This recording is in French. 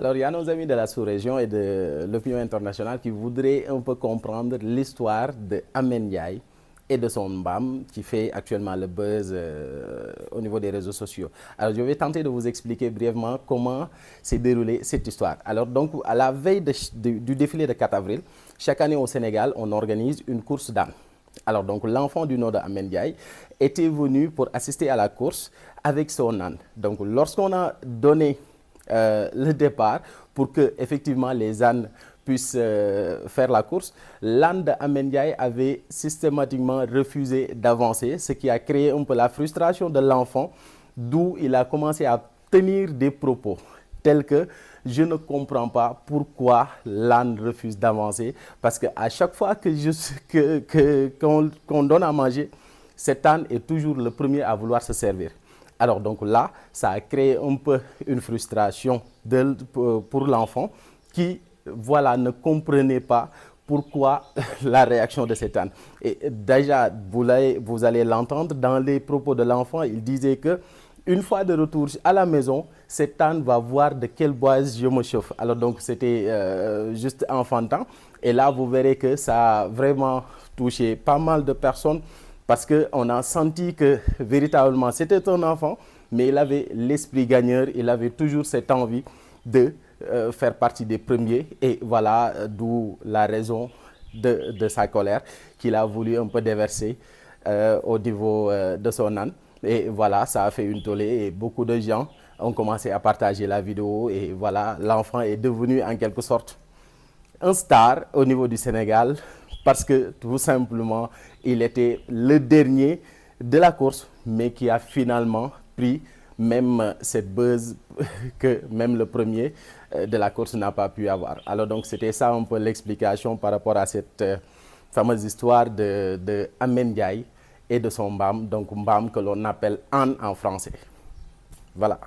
Alors, il y a nos amis de la sous-région et de l'opinion internationale qui voudraient un peu comprendre l'histoire de Amen Ndiaye et de son mbam qui fait actuellement le buzz au niveau des réseaux sociaux. Alors, je vais tenter de vous expliquer brièvement comment s'est déroulée cette histoire. Alors, donc, à la veille du défilé de 4 avril, chaque année au Sénégal, on organise une course d'âne. Alors, donc, l'enfant du nom de Amen Ndiaye était venu pour assister à la course avec son âne. Donc, lorsqu'on a donné le départ pour que effectivement les ânes puissent faire la course, l'âne de Amen Ndiaye avait systématiquement refusé d'avancer, ce qui a créé un peu la frustration de l'enfant, d'où il a commencé à tenir des propos tels que je ne comprends pas pourquoi l'âne refuse d'avancer, parce qu'à chaque fois qu'on donne à manger, cet âne est toujours le premier à vouloir se servir. Alors donc là, ça a créé un peu une frustration pour l'enfant qui, voilà, ne comprenait pas pourquoi la réaction de cet âne. Et déjà, vous allez l'entendre dans les propos de l'enfant, il disait que une fois de retour à la maison, cet âne va voir de quelle boise je me chauffe. Alors donc c'était juste enfantin. Et là, vous verrez que ça a vraiment touché pas mal de personnes parce qu'on a senti que véritablement c'était un enfant, mais il avait l'esprit gagneur, il avait toujours cette envie de faire partie des premiers. Et voilà d'où la raison de sa colère qu'il a voulu un peu déverser au niveau de son âne. Et voilà, ça a fait une tollée et beaucoup de gens ont commencé à partager la vidéo. Et voilà, l'enfant est devenu en quelque sorte un star au niveau du Sénégal parce que tout simplement, il était le dernier de la course, mais qui a finalement pris même cette buzz que même le premier de la course n'a pas pu avoir. Alors donc c'était ça un peu l'explication par rapport à cette fameuse histoire de Amen Ndiaye et de son mbam, donc mbam que l'on appelle âne en français. Voilà.